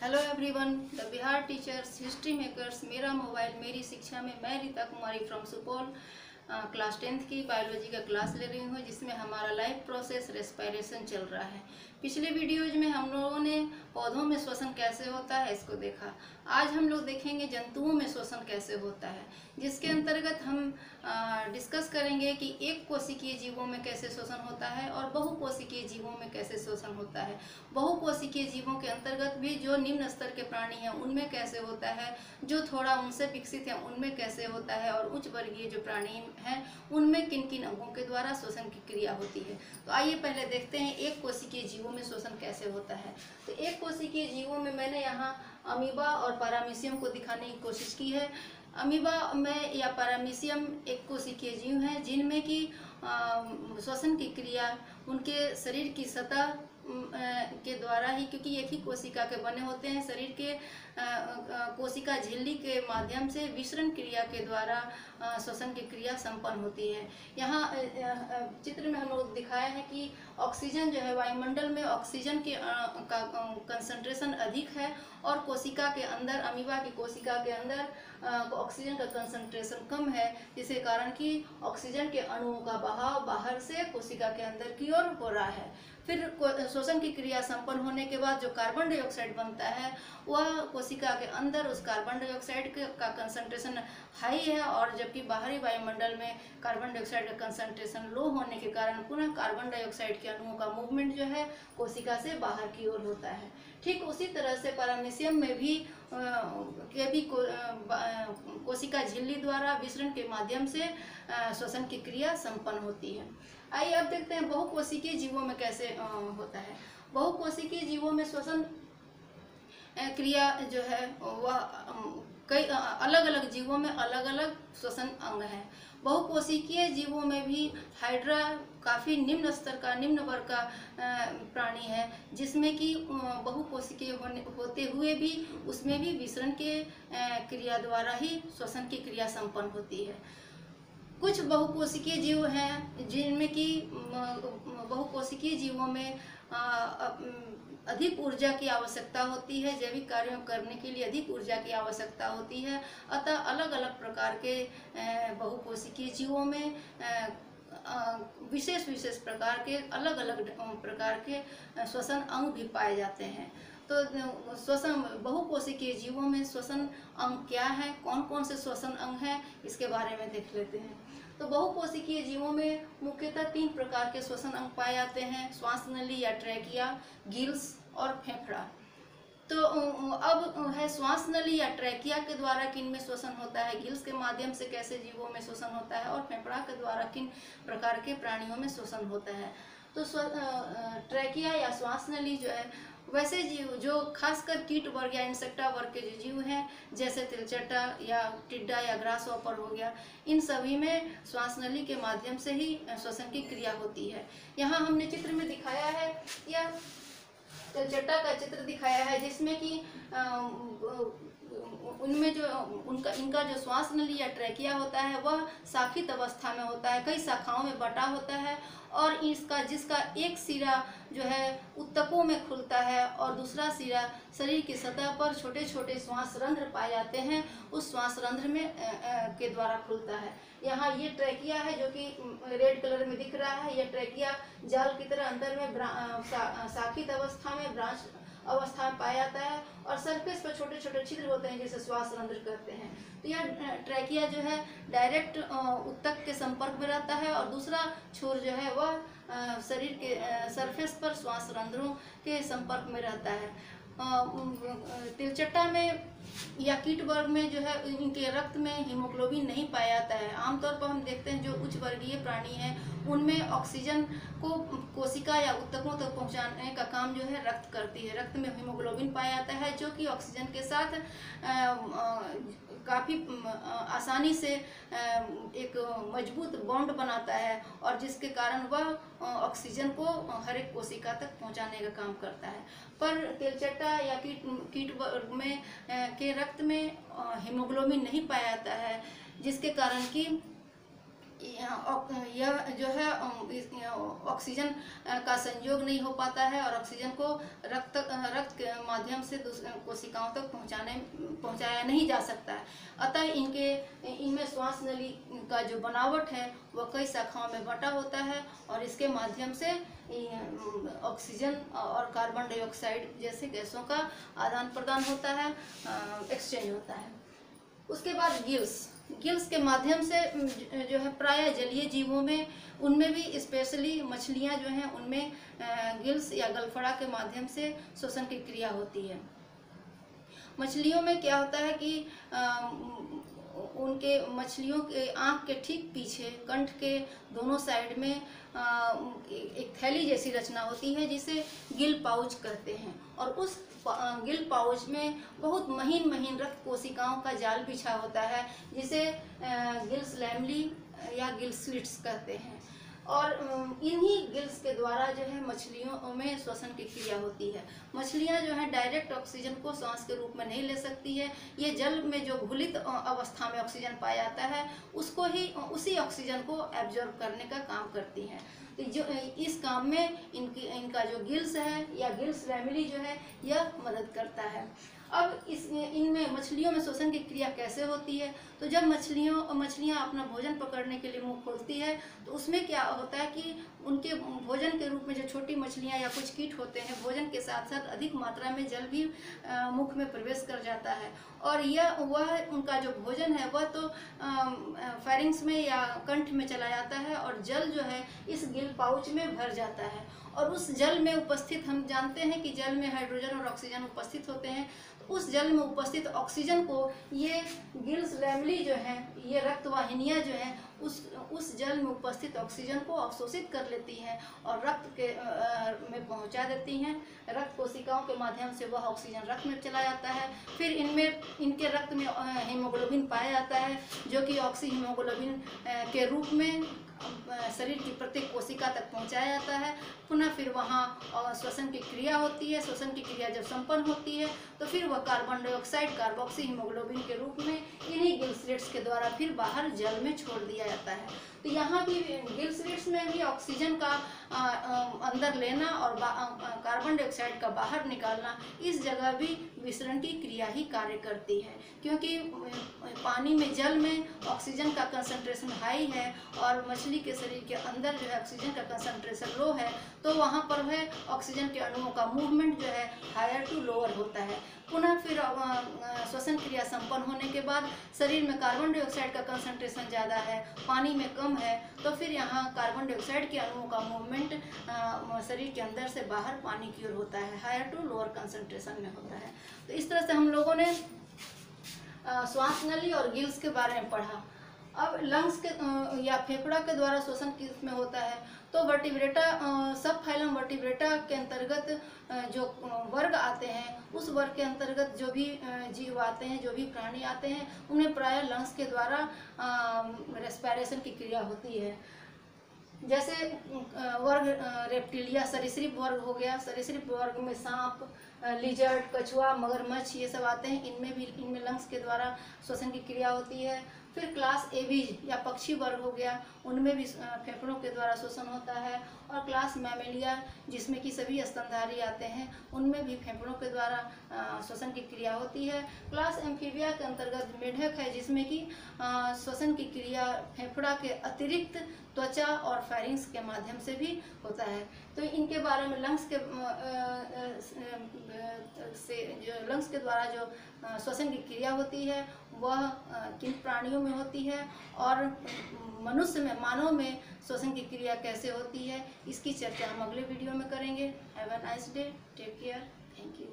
Hello everyone, the Bihar teachers history makers मेरा mobile मेरी शिक्षा में मैं Rita Kumari from Supaul class 10th की बायोलॉजी का क्लास ले रही हूँ, जिसमें हमारा लाइफ प्रोसेस रेस्पिरेशन चल रहा है। पिछले वीडियोज में हम लोगों ने पौधों में श्वसन कैसे होता है इसको देखा। आज हम लोग देखेंगे जंतुओं में श्वसन कैसे होता है, जिसके अंतर्गत हम डिस्कस करेंगे कि एक कोशिकीय जीवों में कैसे श्वसन होता है और बहुकोशिकीय जीवों में कैसे श्वसन होता है। बहुकोशिकीय जीवों के अंतर्गत भी जो निम्न स्तर के प्राणी हैं उनमें कैसे होता है, जो थोड़ा उनसे विकसित हैं उनमें कैसे होता है, और उच्च वर्गीय जो प्राणी हैं उनमें किन किन अंगों के द्वारा श्वसन की क्रिया होती है। तो आइए पहले देखते हैं एक कोशिकीय जीवों में श्वसन कैसे होता है। तो एक कोशिकीय जीवों में मैंने यहाँ अमीबा और पैरामीशियम को दिखाने की कोशिश की है। अमीबा में या पैरामीशियम एक कोशिकीय जीव हैं जिनमें कि श्वसन की क्रिया उनके शरीर की सतह के द्वारा ही, क्योंकि एक ही कोशिका के बने होते हैं, शरीर के कोशिका झिल्ली के माध्यम से विसरण क्रिया के द्वारा श्वसन की क्रिया संपन्न होती है। यहाँ चित्र में हम लोग दिखाया है कि ऑक्सीजन जो है वायुमंडल में ऑक्सीजन के का कंसंट्रेशन अधिक है और कोशिका के अंदर, अमीबा की कोशिका के अंदर ऑक्सीजन का कंसंट्रेशन कम है, जिसके कारण कि ऑक्सीजन के अणुओं का बहाव बाहर से कोशिका के अंदर की ओर हो रहा है। फिर श्वसन की क्रिया संपन्न होने के बाद जो कार्बन डाइऑक्साइड बनता है वह कोशिका के अंदर उस कार्बन डाइऑक्साइड का कंसंट्रेशन हाई है, और जबकि बाहरी वायुमंडल में कार्बन डाइऑक्साइड का कंसंट्रेशन लो होने के कारण पुनः कार्बन डाइऑक्साइड के अणुओं का मूवमेंट जो है कोशिका से बाहर की ओर होता है। ठीक उसी तरह से पैरामीशियम में भी कोशिका झिल्ली द्वारा विसरण के माध्यम से श्वसन की क्रिया संपन्न होती है। आइए अब देखते हैं बहुकोशिकीय जीवों में कैसे होता है। बहुकोशिकीय जीवों में श्वसन क्रिया जो है वह कई अलग अलग जीवों में अलग अलग श्वसन अंग हैं। बहुकोशिकीय जीवों में भी हाइड्रा काफ़ी निम्न स्तर का, निम्न वर्ग का प्राणी है, जिसमें कि बहुकोशिकीय होते हुए भी उसमें भी विसरण के क्रिया द्वारा ही श्वसन की क्रिया संपन्न होती है। कुछ बहुकोशिकीय जीव हैं जिनमें कि बहुकोशिकीय जीवों में अधिक ऊर्जा की आवश्यकता होती है, जैविक कार्यों करने के लिए अधिक ऊर्जा की आवश्यकता होती है। अतः अलग अलग प्रकार के बहुकोशिकीय जीवों में विशेष विशेष प्रकार के अलग अलग प्रकार के श्वसन अंग भी पाए जाते हैं। तो श्वसन बहुकोशिकीय जीवों में श्वसन अंग क्या है, कौन कौन से श्वसन अंग हैं, इसके बारे में देख लेते हैं। तो बहुकोशिकीय जीवों में मुख्यतः 3 प्रकार के श्वसन अंग पाए जाते हैं: श्वास नली या ट्रैकिया, गिल्स और फेफड़ा। तो अब है श्वास नली या ट्रैकिया के द्वारा किन में श्वसन होता है, गिल्स के माध्यम से कैसे जीवों में श्वसन होता है, और फेफड़ा के द्वारा किन प्रकार के प्राणियों में श्वसन होता है। तो ट्रैकिया या श्वास नली जो है वैसे जीव जो खासकर कीट वर्ग या इंसेक्टा वर्ग के जो जीव हैं, जैसे तिलचट्टा या टिड्डा या ग्रास हॉपर हो गया, इन सभी में श्वास नली के माध्यम से ही श्वसन की क्रिया होती है। यहाँ हमने चित्र में दिखाया है या तिलचट्टा का चित्र दिखाया है, जिसमें कि उनमें जो इनका जो श्वास नली या ट्रैकिया होता है वह शाखित अवस्था में होता है, कई शाखाओं में बटा होता है, और जिसका एक सिरा जो है उत्तकों में खुलता है और दूसरा सिरा शरीर की सतह पर छोटे छोटे श्वास रंध्र पाए जाते हैं, उस श्वास रंध्र में के द्वारा खुलता है। यहाँ ये ट्रैकिया है जो कि रेड कलर में दिख रहा है। यह ट्रैकिया जाल की तरह अंदर में शाखित अवस्था में, ब्रांच अवस्था में पाया जाता है, और सरफेस पर छोटे छोटे छिद्र होते हैं जिसे श्वास रंध्र कहते हैं। तो यह ट्रैकिया जो है डायरेक्ट उत्तक के संपर्क में रहता है, और दूसरा छोर जो है वह शरीर के सरफेस पर श्वास रंध्रों के संपर्क में रहता है। तिलचट्टा में या कीट वर्ग में जो है इनके रक्त में हीमोग्लोबिन नहीं पाया जाता है। आमतौर पर हम देखते हैं जो उच्च वर्गीय प्राणी हैं उनमें ऑक्सीजन को कोशिका या उत्तकों तक पहुंचाने का काम जो है रक्त करती है। रक्त में हीमोग्लोबिन पाया जाता है जो कि ऑक्सीजन के साथ काफ़ी आसानी से एक मजबूत बॉन्ड बनाता है, और जिसके कारण वह ऑक्सीजन को हर एक कोशिका तक पहुंचाने का काम करता है। पर तिलचट्टा या कीट वर्ग में के रक्त में हीमोग्लोबिन नहीं पाया जाता है, जिसके कारण कि यह जो है ऑक्सीजन का संयोग नहीं हो पाता है और ऑक्सीजन को रक्त के माध्यम से कोशिकाओं तक पहुंचाया नहीं जा सकता है। अतः इनमें श्वास नली का जो बनावट है वह कई शाखाओं में बंटा होता है और इसके माध्यम से ऑक्सीजन और कार्बन डाइऑक्साइड जैसे गैसों का आदान प्रदान होता है, एक्सचेंज होता है। उसके बाद गिल्स के माध्यम से जो है प्रायः जलीय जीवों में, उनमें भी स्पेशली मछलियां जो हैं उनमें गिल्स या गलफड़ा के माध्यम से श्वसन की क्रिया होती है। मछलियों में क्या होता है कि उनके मछलियों के आँख के ठीक पीछे कंठ के दोनों साइड में एक थैली जैसी रचना होती है जिसे गिल पाउच कहते हैं, और उस गिल पाउच में बहुत महीन रक्त कोशिकाओं का जाल बिछा होता है जिसे गिल्स लैमली या गिल स्लिट्स कहते हैं। और इन्हीं गिल्स के द्वारा जो है मछलियों में श्वसन की क्रिया होती है। मछलियां जो है डायरेक्ट ऑक्सीजन को सांस के रूप में नहीं ले सकती है, ये जल में जो घुलित अवस्था में ऑक्सीजन पाया जाता है उसको ही, उसी ऑक्सीजन को एब्जॉर्ब करने का काम करती हैं। तो जो इस काम में इनका जो गिल्स है या गिल्स लैमेली जो है यह मदद करता है। अब इनमें मछलियों में श्वसन की क्रिया कैसे होती है, तो जब मछलियां अपना भोजन पकड़ने के लिए मुंह खोलती है तो उसमें क्या होता है कि उनके भोजन के रूप में जो छोटी मछलियां या कुछ कीट होते हैं, भोजन के साथ साथ अधिक मात्रा में जल भी मुख में प्रवेश कर जाता है, और वह उनका जो भोजन है वह तो फेरिंग्स में या कंठ में चला जाता है और जल जो है इस गिल पाउच में भर जाता है। और उस जल में उपस्थित, हम जानते हैं कि जल में हाइड्रोजन और ऑक्सीजन उपस्थित होते हैं, तो उस जल में उपस्थित ऑक्सीजन को ये गिल्स लैमेली जो है, ये रक्तवाहिनियाँ जो हैं उस जल में उपस्थित ऑक्सीजन को अवशोषित कर लेती हैं और रक्त के में पहुंचा देती हैं। रक्त कोशिकाओं के माध्यम से वह ऑक्सीजन रक्त में चला जाता है। फिर इनके रक्त में हीमोग्लोबिन पाया जाता है जो कि ऑक्सी हीमोग्लोबिन के रूप में शरीर की प्रत्येक कोशिका तक पहुंचाया जाता है। पुनः फिर वहाँ श्वसन की क्रिया होती है। श्वसन की क्रिया जब संपन्न होती है तो फिर वह कार्बन डाइऑक्साइड कार्बोक्सी हीमोग्लोबिन के रूप में इन्हीं गिल स्लिट्स के द्वारा फिर बाहर जल में छोड़ दिया जाता है। तो यहाँ भी गिल स्लिट्स में भी ऑक्सीजन का अंदर लेना और कार्बन डाइऑक्साइड का बाहर निकालना, इस जगह भी विसरण की क्रिया ही कार्य करती है, क्योंकि पानी में, जल में ऑक्सीजन का कंसंट्रेशन हाई है और मछली के शरीर के अंदर जो है ऑक्सीजन का कंसंट्रेशन लो है, तो वहाँ पर वह ऑक्सीजन के अणुओं का मूवमेंट जो है हायर टू लोअर होता है। पुनः फिर श्वसन क्रिया संपन्न होने के बाद शरीर में कार्बन डाइऑक्साइड का कंसंट्रेशन ज़्यादा है, पानी में कम है, तो फिर यहाँ कार्बन डाइऑक्साइड के अणुओं का मूवमेंट शरीर के अंदर से बाहर पानी की ओर होता है, हायर टू लोअर कंसंट्रेशन में होता है। तो इस तरह से हम लोगों ने श्वास नली और गिल्स के बारे में पढ़ा। अब लंग्स के या फेफड़ा के द्वारा श्वसन किस में होता है, तो वर्टिब्रेटा, सब फाइलम वर्टिब्रेटा के अंतर्गत जो वर्ग आते हैं, उस वर्ग के अंतर्गत जो भी जीव आते हैं, जो भी प्राणी आते हैं, उनमें प्रायः लंग्स के द्वारा रेस्पिरेशन की क्रिया होती है। जैसे वर्ग रेप्टिलिया सरीसृप वर्ग हो गया। सरीसृप वर्ग में सांप, लिजर्ड, कछुआ, मगरमच्छ ये सब आते हैं। इनमें लंग्स के द्वारा श्वसन की क्रिया होती है। फिर क्लास एवीज या पक्षी वर्ग हो गया, उनमें भी फेफड़ों के द्वारा श्वसन होता है। और क्लास मैमेलिया जिसमें कि सभी स्तनधारी आते हैं, उनमें भी फेफड़ों के द्वारा श्वसन की क्रिया होती है। क्लास एम्फीबिया के अंतर्गत मेढक है जिसमें कि श्वसन की क्रिया फेफड़ा के अतिरिक्त त्वचा और फेरिंग्स के माध्यम से भी होता है। तो इनके बारे में लंग्स के द्वारा जो श्वसन की क्रिया होती है वह किन प्राणियों में होती है और मनुष्य में, मानव में श्वसन की क्रिया कैसे होती है, इसकी चर्चा हम अगले वीडियो में करेंगे। Have a nice day, take care, thank you.